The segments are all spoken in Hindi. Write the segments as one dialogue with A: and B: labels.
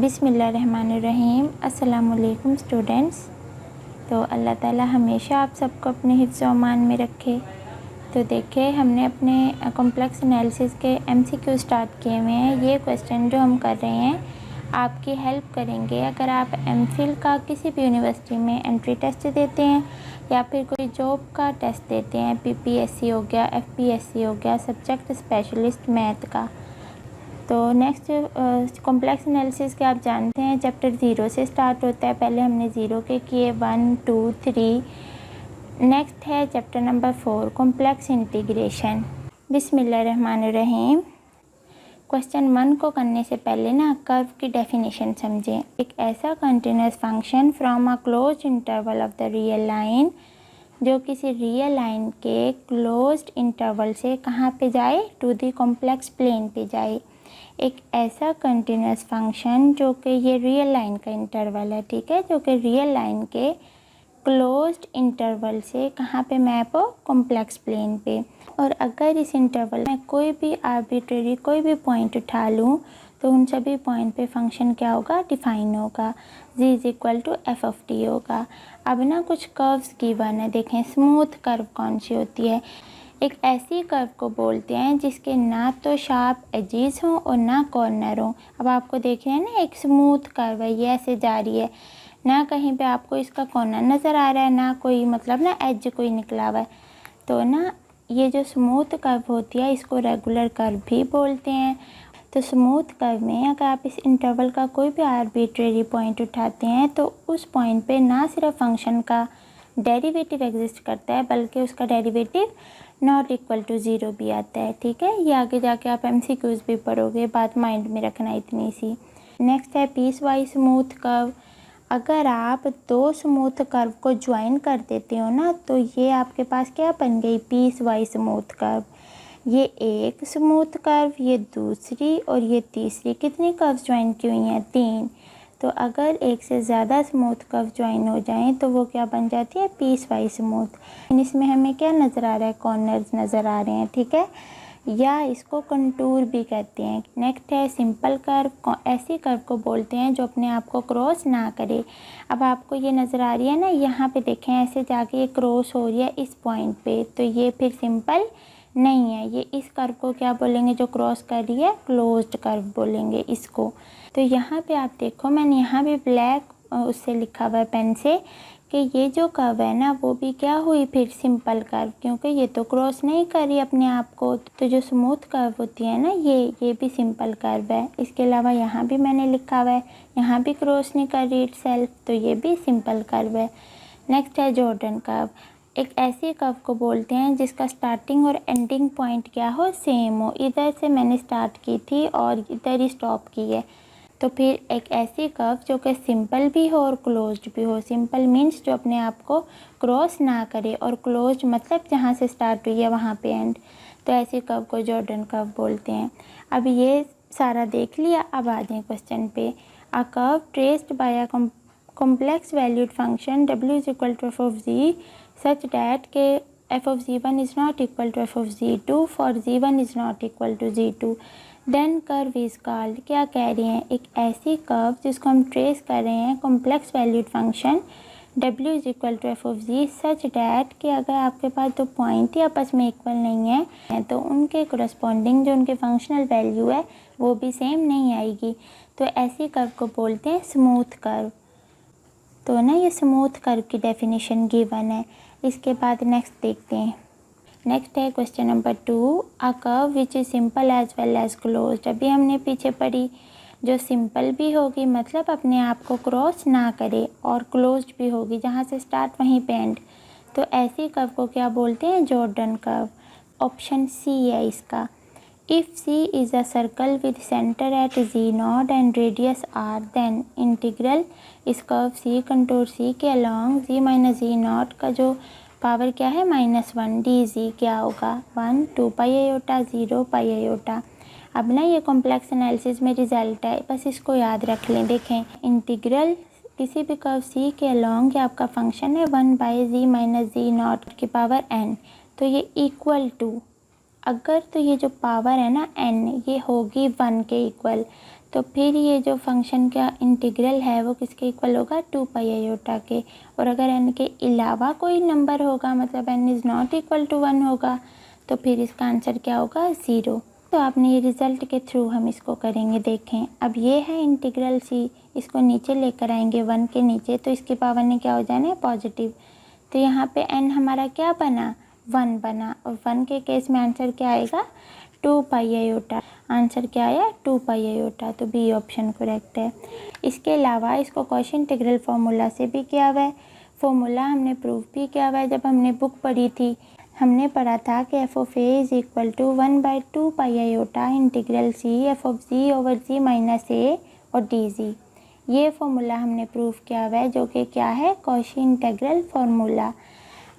A: बिस्मिल्लाहिर्रहमानिर्रहीम। अस्सलामुअलैकुम स्टूडेंट्स। तो अल्लाह ताला हमेशा आप सबको अपने हिफ्ज़ व अमान में रखे। तो देखिए, हमने अपने कॉम्प्लेक्स एनालिसिस के MCQ स्टार्ट किए हुए हैं। ये क्वेश्चन जो हम कर रहे हैं आपकी हेल्प करेंगे अगर आप MPhil का किसी भी यूनिवर्सिटी में एंट्री टेस्ट देते हैं या फिर कोई जॉब का टेस्ट देते हैं। PPSC हो गया, FPSC हो गया, सब्जेक्ट स्पेशलिस्ट मैथ का। तो नेक्स्ट कॉम्प्लेक्स एनालिसिस के आप जानते हैं चैप्टर 0 से स्टार्ट होता है। पहले हमने 0 के किए 1, 2, 3। नेक्स्ट है चैप्टर नंबर 4 कॉम्प्लेक्स इंटीग्रेशन। बिस्मिल्लाहिर्रहमानिर्रहीम। क्वेश्चन 1 को करने से पहले ना कर्व की डेफिनेशन समझें। एक ऐसा continuous function from a closed interval of the real line जो किसी रियल लाइन के क्लोज्ड इंटरवल से कहाँ पे जाए, टू दी कॉम्प्लेक्स प्लेन पे जाए। एक ऐसा कंटिन्यूस फंक्शन जो कि ये रियल लाइन का इंटरवल है, ठीक है, जो कि रियल लाइन के क्लोज्ड इंटरवल से कहाँ पे मैप हो, कॉम्प्लेक्स प्लेन पे। और अगर इस इंटरवल में कोई भी आर्बिट्रेरी कोई भी पॉइंट उठा लूँ तो उन सभी पॉइंट पे फंक्शन क्या होगा, डिफाइन होगा। g = f(t) होगा। अब ना कुछ कर्व्स गिवन है, देखें स्मूथ कर्व कौन सी होती है। एक ऐसी कर्व को बोलते हैं जिसके ना तो शार्प एजेस हों और ना कॉर्नर हों। अब आपको देख रहे हैं ना, एक स्मूथ कर्व है, ये ऐसे जा रही है, ना कहीं पे आपको इसका कॉर्नर नज़र आ रहा है, ना कोई मतलब ना एज कोई निकला हुआ है। तो ना ये जो स्मूथ कर्व होती है इसको रेगुलर कर्व भी बोलते हैं। तो स्मूथ कर्व में अगर आप इस इंटरवल का कोई भी आर्बिट्रेरी पॉइंट उठाते हैं तो उस पॉइंट पे ना सिर्फ फंक्शन का डेरिवेटिव एग्जिस्ट करता है बल्कि उसका डेरिवेटिव नॉट इक्वल टू 0 भी आता है, ठीक है। ये आगे जाके आप MCQs भी पढ़ोगे, बात माइंड में रखना इतनी सी। नेक्स्ट है पीस वाइज स्मूथ कर्व। अगर आप दो स्मूथ कर्व को ज्वाइन कर देते हो ना तो ये आपके पास क्या बन गई, पीस वाइज स्मूथ कर्व। ये एक स्मूथ कर्व, ये दूसरी और ये तीसरी, कितनी कर्व ज्वाइन की हुई हैं, 3। तो अगर एक से ज़्यादा स्मूथ कर्व ज्वाइन हो जाएं तो वो क्या बन जाती है, पीस वाइज स्मूथ। इसमें हमें क्या नज़र आ रहा है, कॉर्नर्स नज़र आ रहे हैं, ठीक है, या इसको कंटूर भी कहते हैं। नेक्स्ट है सिंपल कर्व। ऐसी कर्व को बोलते हैं जो अपने आप को क्रॉस ना करे। अब आपको ये नज़र आ रही है ना, यहाँ पे देखें ऐसे जाके ये क्रॉस हो रही है इस पॉइंट पे, तो ये फिर सिंपल नहीं है। ये इस कर्व को क्या बोलेंगे, जो क्रॉस कर रही है, क्लोज्ड कर्व बोलेंगे इसको। तो यहाँ पे आप देखो, मैंने यहाँ भी ब्लैक उससे लिखा हुआ है पेन से कि ये जो कर्व है ना वो भी क्या हुई, फिर सिंपल कर्व, क्योंकि ये तो क्रॉस नहीं कर रही अपने आप को। तो जो स्मूथ कर्व होती है ना ये भी सिंपल कर्व है। इसके अलावा यहाँ भी मैंने लिखा हुआ है, यहाँ भी क्रॉस नहीं कर रही इटसेल्फ, तो ये भी सिंपल कर्व है। नेक्स्ट है जॉर्डन कर्व। एक ऐसी कर्व को बोलते हैं जिसका स्टार्टिंग और एंडिंग पॉइंट क्या हो, सेम हो। इधर से मैंने स्टार्ट की थी और इधर ही स्टॉप की है। तो फिर एक ऐसी कर्व जो कि सिंपल भी हो और क्लोज्ड भी हो। सिंपल मीन्स जो अपने आप को क्रॉस ना करे, और क्लोज्ड मतलब जहाँ से स्टार्ट हुई है वहाँ पे एंड। तो ऐसी कर्व को जॉर्डन कर्व बोलते हैं। अब ये सारा देख लिया, अब आ जाए क्वेश्चन पे। A curve traced by a complex valued function w = f(g) such that के f(g1) is not equal to f(g2) for g1 is not equal to g2 then curve is called. क्या कह रही हैं, एक ऐसी कर्व जिसको हम ट्रेस कर रहे हैं complex valued function w = f(g) such that कि अगर आपके पास दो पॉइंट ही आपस में इक्वल नहीं है तो उनके कोरस्पॉन्डिंग जो उनके फंक्शनल वैल्यू है वो भी सेम नहीं आएगी। तो ऐसी कर्व को बोलते हैं स्मूथ कर्व। तो ना ये स्मूथ कर्व की डेफिनेशन गिवन है। इसके बाद नेक्स्ट देखते हैं। नेक्स्ट है question number 2, a curve which is simple as well as closed. अभी हमने पीछे पढ़ी, जो सिंपल भी होगी मतलब अपने आप को क्रॉस ना करे, और क्लोज्ड भी होगी, जहाँ से स्टार्ट वहीं पे एंड। तो ऐसी कर्व को क्या बोलते हैं, जॉर्डन कर्व। ऑप्शन सी है इसका। If C is a circle with centre at Z0 and radius R then integral इस कर्व C कंटूर C के अलॉन्ग Z - Z0 का जो पावर क्या है, -1 dz क्या होगा, 1 2 पाई आयोटा 0 पाई आयोटा। अब ना ये कॉम्प्लेक्स एनालिसिस में रिजल्ट है, बस इसको याद रख लें। देखें इंटीग्रल किसी भी कर्व C के अलॉन्ग, ये आपका फंक्शन है 1/z - Z0 की पावर n। तो ये इक्वल टू, अगर तो ये जो पावर है ना n ये होगी 1 के इक्वल, तो फिर ये जो फंक्शन का इंटीग्रल है वो किसके इक्वल होगा, 2 पाई आयोटा के। और अगर n के अलावा कोई नंबर होगा, मतलब n is not equal to 1 होगा, तो फिर इसका आंसर क्या होगा, 0। तो आपने ये रिज़ल्ट के थ्रू हम इसको करेंगे। देखें, अब ये है इंटीग्रल c, इसको नीचे लेकर आएंगे 1 के नीचे, तो इसकी पावर ने क्या हो जाना है, पॉजिटिव। तो यहाँ पे n हमारा क्या बना, 1 बना, और 1 के केस में आंसर क्या आएगा, 2 पाई आयोटा। आंसर क्या आया, 2 पाई आयोटा। तो बी ऑप्शन करेक्ट है। इसके अलावा इसको कॉशी इंटीग्रल फार्मूला से भी किया हुआ है, फार्मूला हमने प्रूफ भी किया हुआ है। जब हमने बुक पढ़ी थी, हमने पढ़ा था कि F of A is equal to 1/2 pi iota integral C F of G over G minus A और डी जी। ये फार्मूला हमने प्रूफ किया हुआ है, जो कि क्या है, कॉशी इंटीग्रल फार्मूला।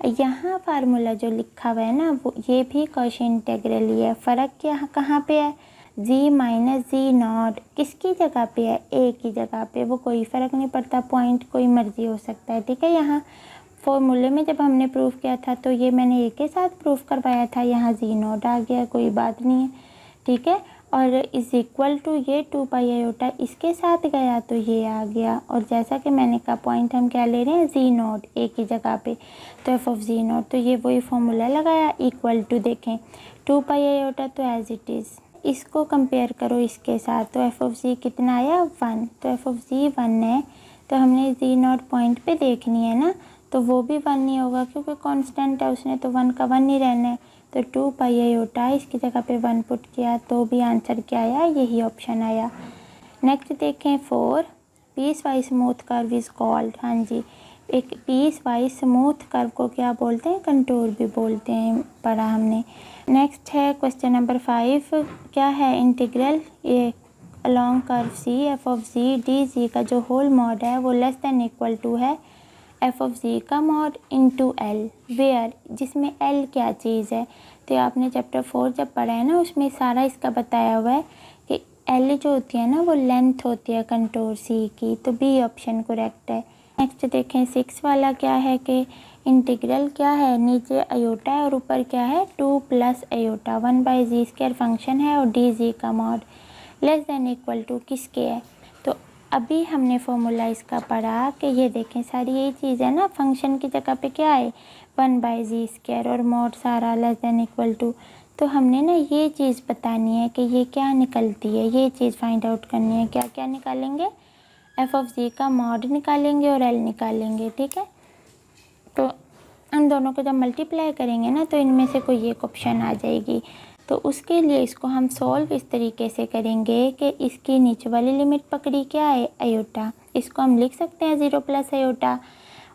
A: यहाँ फार्मूला जो लिखा हुआ है ना, वो ये भी कॉशी इंटीग्रल ही है। फ़र्क क्या कहाँ पे है, जी माइनस जी नॉट किसकी जगह पे है, ए की जगह पे। वो कोई फ़र्क नहीं पड़ता, पॉइंट कोई मर्जी हो सकता है, ठीक है। यहाँ फॉर्मूले में जब हमने प्रूफ किया था तो ये मैंने ए के साथ प्रूफ करवाया था, यहाँ जी नॉट आ गया, कोई बात नहीं है, ठीक है। और इज़ इक्वल टू ये 2 पाई आयोटा इसके साथ गया तो ये आ गया। और जैसा कि मैंने कहा, पॉइंट हम क्या ले रहे हैं, जी नॉट, ए की जगह पे, तो एफ ऑफ जी नॉट, तो ये वही फॉर्मूला लगाया, इक्वल टू देखें 2 पाई आयोटा तो एज इट इज़। इसको कंपेयर करो इसके साथ, तो एफ ऑफ जी कितना आया, 1। तो एफ ऑफ जी 1 है, तो हमने जी नॉट पॉइंट पे देखनी है ना, तो वो भी 1 नहीं होगा क्योंकि कांस्टेंट है, उसने तो 1 का 1 ही रहना है। तो 2 पाई आयोटा इसकी जगह पे 1 पुट किया तो भी आंसर क्या आया, यही ऑप्शन आया। नेक्स्ट देखें 4, piecewise smooth curve is called. हाँ जी, एक पीस वाइज स्मूथ कर्व को क्या बोलते हैं, कंटूर भी बोलते हैं, पढ़ा हमने। नेक्स्ट है क्वेश्चन नंबर 5, क्या है, इंटीग्रल ये along curve C F of G D G का जो होल मॉड है वो लेस देन इक्वल टू है एफ ऑफ जी का मॉड इनटू एल, वेयर, जिसमें एल क्या चीज़ है। तो आपने चैप्टर 4 जब पढ़ा है ना, उसमें सारा इसका बताया हुआ है कि एल जो होती है ना वो लेंथ होती है कंटूर सी की। तो बी ऑप्शन करेक्ट है। नेक्स्ट देखें 6 वाला क्या है कि इंटीग्रल क्या है, नीचे अयोटा है और ऊपर क्या है, 2 प्लस अयोटा 1/जी² फंक्शन है और डी जी का mod less than equal to किसके है। तो अभी हमने फॉर्मूला इसका पढ़ा कि ये देखें सारी यही चीज़ है ना, फंक्शन की जगह पे क्या है, 1/जी² और मॉड सारा लेस देन इक्वल टू। तो हमने ना ये चीज़ बतानी है कि ये क्या निकलती है, ये चीज़ फाइंड आउट करनी है। क्या क्या निकालेंगे, एफ ऑफ जी का मॉड निकालेंगे और एल निकालेंगे, ठीक है। तो इन दोनों को जब मल्टीप्लाई करेंगे ना तो इनमें से कोई एक ऑप्शन आ जाएगी। तो उसके लिए इसको हम सॉल्व इस तरीके से करेंगे कि इसकी नीचे वाली लिमिट पकड़ी क्या है, अयोटा, इसको हम लिख सकते हैं 0 प्लस अयोटा।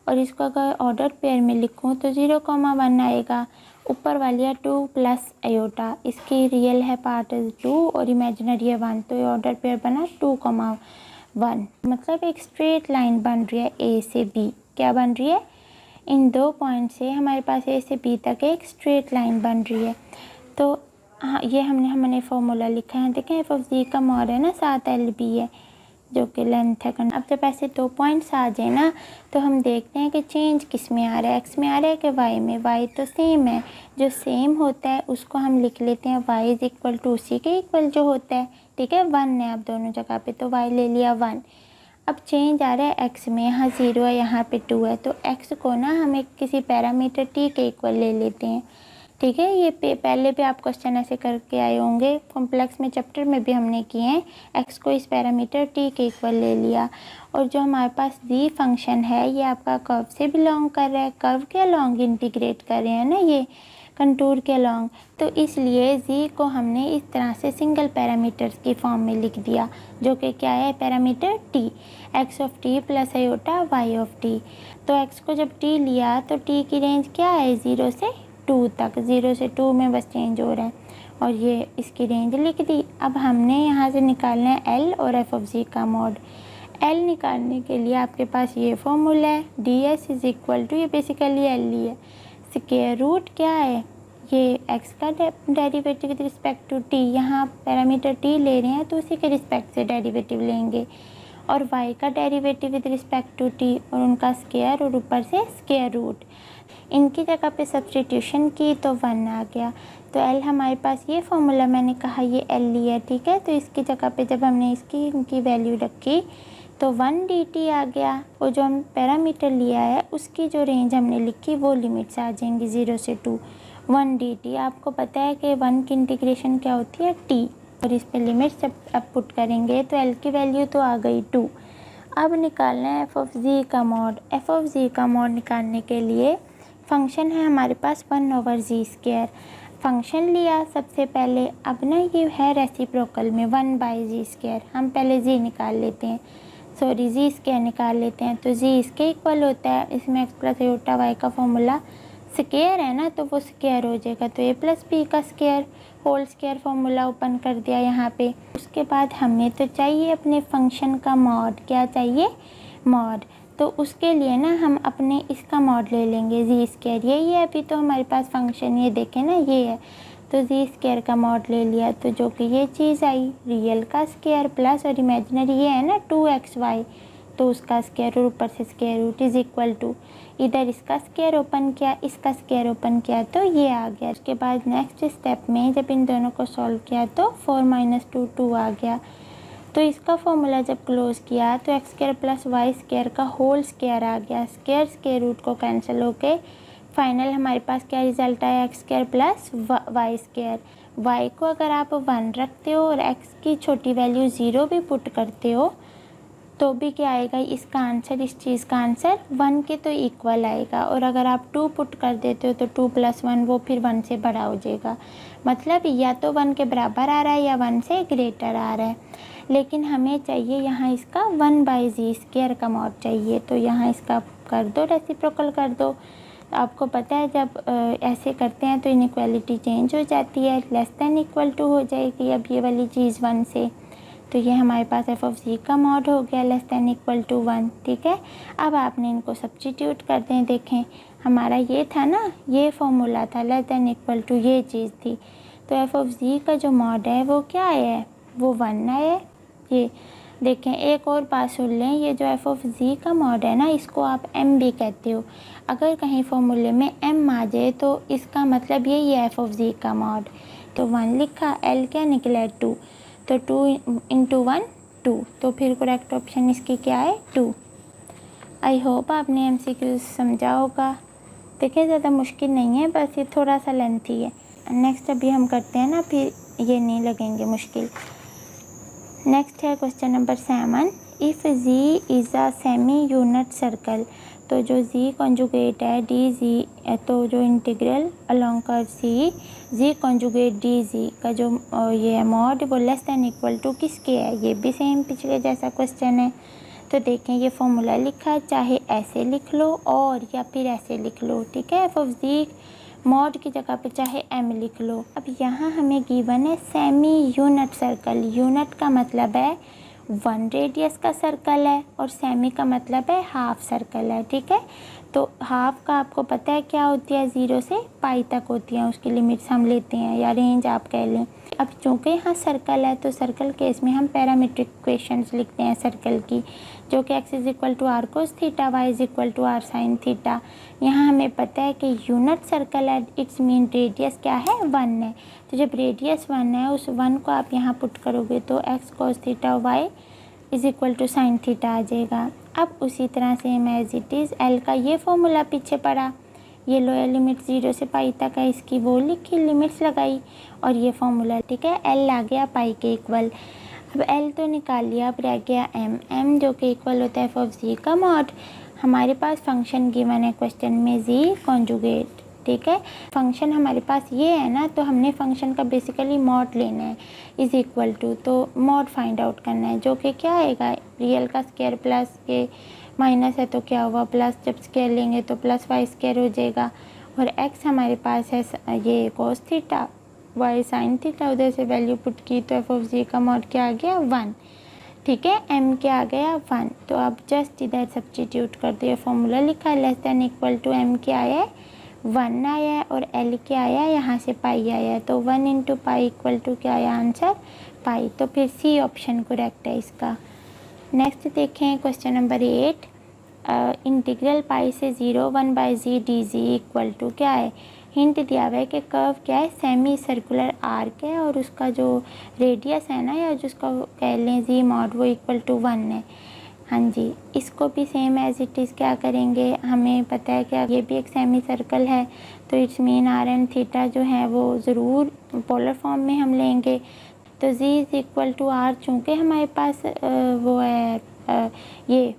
A: और इसको अगर ऑर्डर पेयर में लिखूं तो 0,1 आएगा। ऊपर वाली है 2 प्लस अयोटा, इसकी रियल है पार्ट 2 और इमेजिनरी है 1, तो ये ऑर्डर पेयर बना 2,1। मतलब एक स्ट्रेट लाइन बन रही है ए से बी। क्या बन रही है, इन 2 पॉइंट से हमारे पास ए से बी तक एक स्ट्रेट लाइन बन रही है। तो हाँ, ये हमने फॉर्मूला लिखा है, देखें एफ ऑफ जी का मॉड है ना 7 एल बी है जो कि लेंथ है। अब जब ऐसे 2 पॉइंट्स आ जाए ना तो हम देखते हैं कि चेंज किस में आ रहा है, एक्स में आ रहा है कि वाई में। वाई तो सेम है, जो सेम होता है उसको हम लिख लेते हैं वाई इज इक्वल टू सी के इक्वल जो होता है, ठीक है। 1 है अब दोनों जगह पे, तो वाई ले लिया 1। अब चेंज आ रहा है एक्स में, यहाँ 0 है यहाँ पे 2 है, तो एक्स को ना हम एक किसी पैरामीटर टी के इक्वल ले लेते हैं, ठीक है। ये पहले भी आप क्वेश्चन ऐसे करके आए होंगे, कॉम्प्लेक्स में चैप्टर में भी हमने किए हैं। एक्स को इस पैरामीटर टी के इक्वल ले लिया और जो हमारे पास जी फंक्शन है ये आपका कर्व से बिलोंग कर रहा है, कर्व के अलॉन्ग इंटीग्रेट कर रहे हैं ना, ये कंटूर के अलॉन्ग। तो इसलिए जी को हमने इस तरह से सिंगल पैरामीटर्स की फॉर्म में लिख दिया, जो कि क्या है, parameter T, X of T plus iota Y of T. तो एक्स को जब टी लिया तो टी की रेंज क्या है, 0 से 2 तक, 0 से 2 में बस चेंज हो रहा है और ये इसकी रेंज लिख दी। अब हमने यहाँ से निकालना है एल और एफ ऑफ जी का मॉड। एल निकालने के लिए आपके पास ये फॉर्मूला है, D S is equal to, ये बेसिकली एल ही है, स्क्वायर रूट क्या है, ये एक्स का derivative with respect to T, यहाँ पैरामीटर टी ले रहे हैं तो उसी के रिस्पेक्ट से डेरिवेटिव लेंगे, और वाई का derivative with respect to T और उनका स्क्वायर और ऊपर से स्क्वायर रूट। इनकी जगह पे सब्स्टिट्यूशन की तो 1 आ गया। तो एल हमारे पास ये फॉर्मूला मैंने कहा ये एल लिया, ठीक है। तो इसकी जगह पे जब हमने इसकी इनकी वैल्यू रखी तो 1 dt आ गया, और जो हम पैरामीटर लिया है उसकी जो रेंज हमने लिखी वो लिमिट्स आ जाएंगी 0 से 2। 1 dt आपको पता है कि 1 की इंटीग्रेशन क्या होती है t, और इस पे लिमिट्स जब अब पुट करेंगे तो एल की वैल्यू तो आ गई 2। अब निकालना है एफ ऑफ जी का मॉड। एफ ऑफ जी का मॉड निकालने के लिए फंक्शन है हमारे पास 1/z²। फंक्शन लिया सबसे पहले, अब ना ये है रेसिप्रोकल में 1/z²। हम पहले z निकाल लेते हैं, सॉरी z² निकाल लेते हैं। तो z इसके इक्वल होता है, इसमें x प्लस एटा y का फॉर्मूला स्क्वायर है ना, तो वो स्क्वायर हो जाएगा। तो a प्लस बी का square whole square formula open कर दिया यहाँ पे। उसके बाद हमें तो चाहिए अपने फंक्शन का मॉड, क्या चाहिए, मॉड। तो उसके लिए ना हम अपने इसका मॉड ले लेंगे z², यही है अभी तो हमारे पास फंक्शन, ये देखें ना ये है, तो z² का मॉड ले लिया, तो जो कि ये चीज़ आई रियल का स्क्वायर प्लस और इमेजिनरी ये है ना 2xy, तो उसका स्क्वायर और ऊपर से square root is equal to, इधर इसका स्क्वायर ओपन किया इसका स्क्वायर ओपन किया तो ये आ गया। उसके बाद नेक्स्ट स्टेप में जब इन दोनों को सॉल्व किया तो 4 - 2 2 आ गया। तो इसका फॉर्मूला जब क्लोज किया तो x² प्लस y² का होल स्क्वायर आ गया, स्क्वायर स्क्वायर रूट को कैंसिल होके फाइनल हमारे पास क्या रिजल्ट आया, x² प्लस y²। y को अगर आप 1 रखते हो और x की छोटी वैल्यू 0 भी पुट करते हो तो भी क्या आएगा, इसका आंसर, इस चीज़ का आंसर 1 के तो इक्वल आएगा। और अगर आप 2 पुट कर देते हो तो 2 + 1 वो फिर 1 से बड़ा हो जाएगा, मतलब या तो 1 के बराबर आ रहा है या 1 से ग्रेटर आ रहा है। लेकिन हमें चाहिए यहाँ इसका 1/z² का मॉड चाहिए, तो यहाँ इसका कर दो, रेसिप्रोकल कर दो। आपको पता है जब ऐसे करते हैं तो इनइक्वालिटी चेंज हो जाती है, लेस देन इक्वल टू हो जाएगी अब ये वाली चीज़ 1 से। तो ये हमारे पास एफ ऑफ जी का मॉड हो गया लेस देन इक्वल टू 1, ठीक है। अब आपने इनको सब्स्टिट्यूट कर दें, देखें हमारा ये था ना, ये फॉर्मूला था लेस देन इक्वल टू, ये चीज़ थी। तो एफ ऑफ जी का जो मॉड है वो क्या है, वो 1 है। ये देखें, एक और बात सुन लें, ये जो एफ ऑफ जी का मॉड है ना इसको आप एम भी कहते हो। अगर कहीं फॉर्मूले में एम आ जाए तो इसका मतलब यही है एफ ऑफ जी का मॉड। तो 1 लिखा, एल क्या निकला 2, तो 2 × 1 2, तो फिर करेक्ट ऑप्शन इसकी क्या है 2। आई होप आपने MCQ समझा होगा। देखिए ज़्यादा मुश्किल नहीं है, बस ये थोड़ा सा लेंथी है। नेक्स्ट अभी हम करते हैं ना, फिर ये नहीं लगेंगे मुश्किल। नेक्स्ट है question number 7, if z is a semi unit circle. तो जो z कॉन्जुगेट है dz, तो जो इंटीग्रल अलोंग कर z कॉन्जुगेट dz का जो ये है मॉड वो लेस देन इक्वल टू किसके है, ये भी सेम पिछले जैसा क्वेश्चन है। तो देखें ये फॉर्मूला लिखा है, चाहे ऐसे लिख लो और या फिर ऐसे लिख लो, ठीक है। एफ ऑफ जी मॉड की जगह पे चाहे m लिख लो। अब यहाँ हमें गिवन है सेमी यूनिट सर्कल, यूनिट का मतलब है 1 रेडियस का सर्कल है और सेमी का मतलब है हाफ सर्कल है, ठीक है। तो हाफ का आपको पता है क्या होती है, 0 से पाई तक होती है, उसकी लिमिट्स हम लेते हैं या रेंज आप कह लें। अब चूँकि यहाँ सर्कल है तो सर्कल केस में हम पैरामीट्रिक इक्वेशंस लिखते हैं सर्कल की, जो कि x = r cos theta, y = r sin theta. यहाँ हमें पता है कि यूनिट सर्कल है, इट्स मीन रेडियस क्या है 1 है। तो जब रेडियस 1 है उस 1 को आप यहाँ पुट करोगे तो x cos theta y = sin theta आ जाएगा। अब उसी तरह से एज इट इज़ एल का ये फॉर्मूला पीछे पड़ा, ये लोअर लिमिट 0 से पाई तक है, इसकी वो लिखी, लिमिट्स लगाई और ये फॉर्मूला, ठीक है। एल आ गया पाई के इक्वल। अब एल तो निकाल लिया, अब रह गया एम जो कि इक्वल होता है एफ ऑफ जी का मॉड। हमारे पास फंक्शन गिवन है क्वेश्चन में जी कॉन्जुगेट, ठीक है। फंक्शन हमारे पास ये है ना, तो हमने फंक्शन का बेसिकली मॉड लेना है इज़ इक्वल टू, तो मॉड फाइंड आउट करना है, जो कि क्या आएगा, रियल का स्क्वायर प्लस के माइनस है तो क्या हुआ प्लस, जब स्क्वायर लेंगे तो प्लस y² हो जाएगा। और x हमारे पास है ये cos theta, y sin theta, उधर से वैल्यू पुट की तो एफ ऑफ जी का मॉड क्या आ गया 1, ठीक है। m क्या आ गया 1, तो आप जस्ट इधर सब्स्टिट्यूट कर दिए, फॉर्मूला लिखा है less than equal to m क्या आया है 1 आया है और l क्या आया है, यहाँ से पाई आया है, तो 1 × पाई इक्वल टू क्या आया आंसर पाई। तो फिर सी ऑप्शन करेक्ट है इसका। नेक्स्ट देखें क्वेश्चन नंबर 8, इंटीग्रल पाई से 0 1/z dz इक्वल टू क्या है हिंट दिया हुआ है कि कर्व क्या है, सेमी सर्कुलर आर्क है और उसका जो रेडियस है ना, या जिसका कह लें जी मॉड, वो इक्वल टू 1 है। हाँ जी, इसको भी सेम एज इट इज़ क्या करेंगे, हमें पता है कि ये भी एक सेमी सर्कल है, तो it's mean R and theta जो है वो ज़रूर पोलर फॉर्म में हम लेंगे। तो z is equal to R, चूँकि हमारे पास वो है ये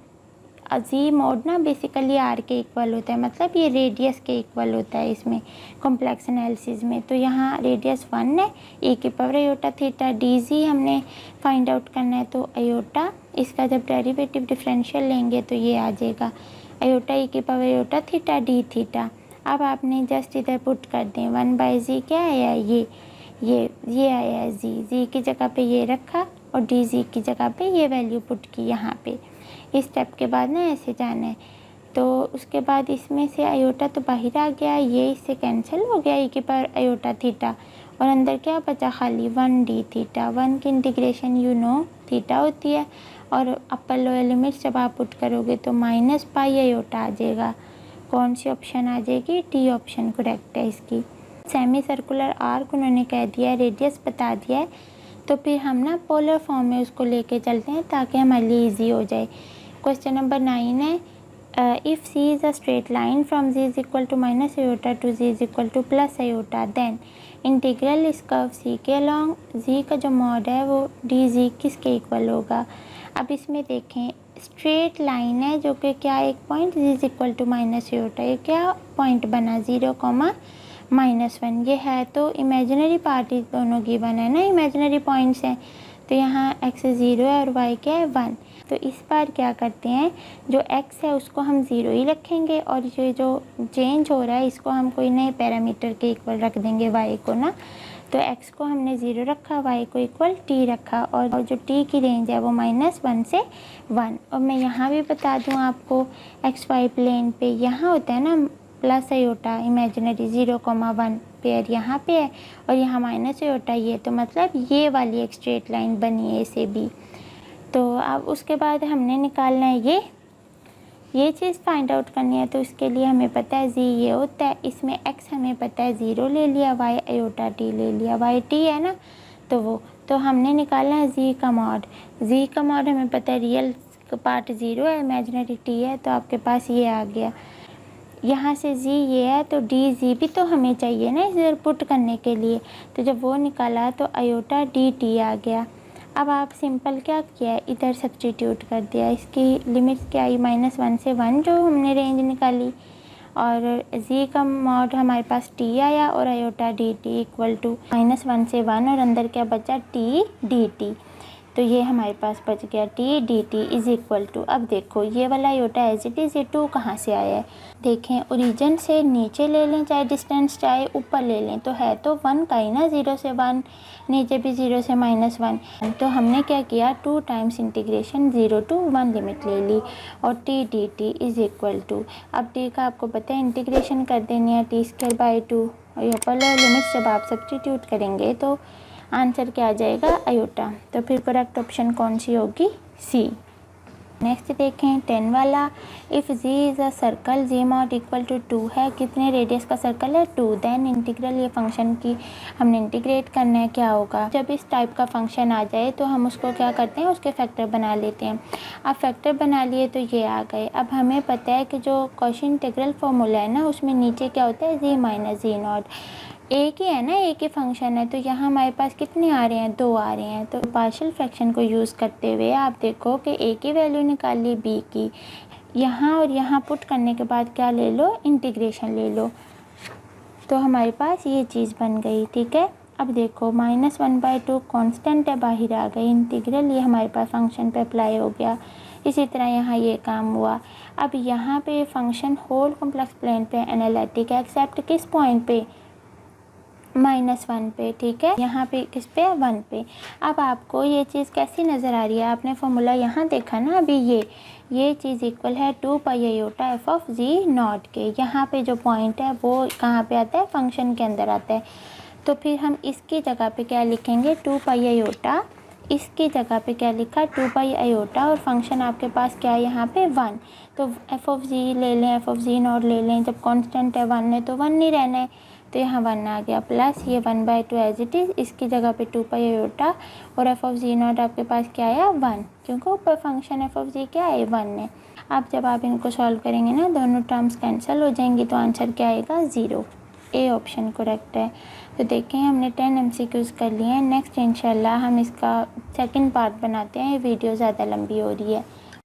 A: जी मोड ना बेसिकली आर के इक्वल होता है, मतलब ये रेडियस के इक्वल होता है इसमें कॉम्प्लेक्स एनालिसिस में। तो यहाँ रेडियस 1 है, e की power iota theta, D G हमने फाइंड आउट करना है। तो आयोटा, इसका जब डेरिवेटिव डिफरेंशियल लेंगे तो ये आ जाएगा आयोटा e की power iota theta D theta. अब आपने जस्ट इधर पुट कर दें 1/z क्या आया, ये आया है जी की जगह पे ये रखा और डी जी की जगह पे ये वैल्यू पुट की यहाँ पे। इस स्टेप के बाद ना ऐसे जाना है। तो उसके बाद इसमें से आयोटा तो बाहर आ गया, ये इससे कैंसिल हो गया e के पावर आयोटा थीटा, और अंदर क्या बचा खाली 1d थीटा। 1 की इंटीग्रेशन यू नो थीटा होती है, और अपर लोअर लिमिट्स जब आप पुट करोगे तो -पाई आयोटा आ जाएगा। कौन सी ऑप्शन आ जाएगी, डी ऑप्शन करेक्ट है इसकी। सेमी सर्कुलर आर्क उन्होंने कह दिया है, रेडियस बता दिया है, तो फिर हम ना पोलर फॉर्म में उसको लेके चलते हैं ताकि हमारे लिए ईजी हो जाए। क्वेश्चन नंबर 9 है, if C is a straight line from G is equal to minus iota to G is equal to plus iota, then integral इस कर्व सी के अलॉन्ग जी का जो मॉड है वो डी जी किसके इक्वल होगा। अब इसमें देखें स्ट्रेट लाइन है जो कि क्या, एक point G is equal to minus iota, ये क्या पॉइंट बना 0,-1, ये है तो इमेजिनरी पार्ट दोनों गिवन है ना, इमेजिनरी पॉइंट्स हैं। तो यहाँ x 0 है और y क्या है 1। तो इस बार क्या करते हैं, जो x है उसको हम 0 ही रखेंगे, और ये जो चेंज हो रहा है इसको हम कोई नए पैरामीटर के इक्वल रख देंगे y को ना। तो x को हमने 0 रखा, y को इक्वल t रखा, और जो t की रेंज है वो -1 से 1। और मैं यहाँ भी बता दूँ आपको, xy प्लेन पे यहाँ होता है ना प्लस आयोटा इमेजिनरी 0,1 पेयर यहाँ पे है, और यहाँ माइनस आयोटा ये, तो मतलब ये वाली एक स्ट्रेट लाइन बनी है इसे भी। तो अब उसके बाद हमने निकालना है ये चीज़ फाइंड आउट करनी है। तो इसके लिए हमें पता है जी ये होता है, इसमें x हमें पता है 0 ले लिया, y आयोटा t ले लिया, y t है ना, तो वो तो हमने निकालना है जी का मॉड। हमें पता है रियल पार्ट 0 है, इमेजिनरी t है, तो आपके पास ये आ गया। यहाँ से जी ये है तो डी जी भी तो हमें चाहिए ना इधर पुट करने के लिए, तो जब वो निकाला तो आयोटा डी टी आ गया। अब आप सिंपल क्या किया है, इधर सब्स्टिट्यूट कर दिया, इसकी लिमिट्स क्या आई -1 से 1 जो हमने रेंज निकाली, और जी का मॉड हमारे पास टी आया, और iota D T equal to -1 से 1, और अंदर क्या बचा टी डी टी। तो ये हमारे पास बच गया T D T is equal to. अब देखो ये वाला आयोटा एज इट इज़, ये 2 कहाँ से आया है, देखें ओरिजिन से नीचे ले लें चाहे डिस्टेंस चाहे ऊपर ले लें, तो है तो 1 का ही ना, 0 से 1, नीचे भी 0 से -1। तो हमने क्या किया, 2 टाइम्स इंटीग्रेशन 0 to 1 लिमिट ले ली, और T D T is equal to, अब टी का आपको पता है इंटीग्रेशन कर देनी है t²/2, और यहाँ पर लिमिट्स जब आप सब्स्टिट्यूट करेंगे तो आंसर क्या आ जाएगा, आयोटा। तो फिर करेक्ट ऑप्शन कौन सी होगी, सी। नेक्स्ट देखें 10 वाला, if G is a circle G mod equal to 2 है, कितने रेडियस का सर्कल है 2, देन इंटीग्रल, ये फंक्शन की हमने इंटीग्रेट करना है, क्या होगा। जब इस टाइप का फंक्शन आ जाए तो हम उसको क्या करते हैं, उसके फैक्टर बना लेते हैं। अब फैक्टर बना लिए तो ये आ गए। अब हमें पता है कि जो कॉची इंटीग्रल फार्मूला है ना, उसमें नीचे क्या होता है, जी माइनस जी नॉट, एक ही है ना, एक ही फंक्शन है, तो यहाँ हमारे पास कितने आ रहे हैं, 2 आ रहे हैं। तो पार्शियल फ्रैक्शन को यूज़ करते हुए आप देखो कि ए की वैल्यू निकाल ली बी की, यहाँ और यहाँ पुट करने के बाद क्या ले लो, इंटीग्रेशन ले लो, तो हमारे पास ये चीज़ बन गई। ठीक है, अब देखो -1/2 कांस्टेंट है, बाहर आ गई इंटीग्रल, ये हमारे पास फंक्शन पे अप्लाई हो गया। इसी तरह यहाँ ये काम हुआ। अब यहाँ पे फंक्शन होल कॉम्प्लेक्स प्लेन पे एनालिटिक है, एक्सेप्ट किस पॉइंट पे, -1 पे। ठीक है, यहाँ पे किस पे, 1 पे। अब आपको ये चीज़ कैसी नज़र आ रही है, आपने फॉर्मूला यहाँ देखा ना अभी, ये चीज़ इक्वल है 2 pi iota F of G nought के। यहाँ पे जो पॉइंट है वो कहाँ पे आता है, फंक्शन के अंदर आता है। तो फिर हम इसकी जगह पे क्या लिखेंगे, 2 पाई आयोटा, इसकी जगह पे क्या लिखा, 2 पाई आयोटा, और फंक्शन आपके पास क्या है यहाँ पे 1, तो एफ ऑफ जी ले लें, एफ ऑफ जी नॉट ले लें, जब कांस्टेंट है 1 है तो 1 नहीं रहना है, तो यहाँ 1 आ गया, प्लस ये 1/2 एज इट इज़, इसकी जगह पे 2 पाई आयोटा, और एफ ऑफ जी नॉट आपके पास क्या आया 1, क्योंकि ऊपर फंक्शन एफ ऑफ जी क्या है 1 है। अब जब आप इनको सॉल्व करेंगे ना, दोनों टर्म्स कैंसिल हो जाएंगी, तो आंसर क्या आएगा 0। ए ऑप्शन करेक्ट है। तो देखें हमने 10 MCQs कर लिए हैं। नेक्स्ट इंशाल्लाह हम इसका सेकंड पार्ट बनाते हैं, ये वीडियो ज़्यादा लंबी हो रही है।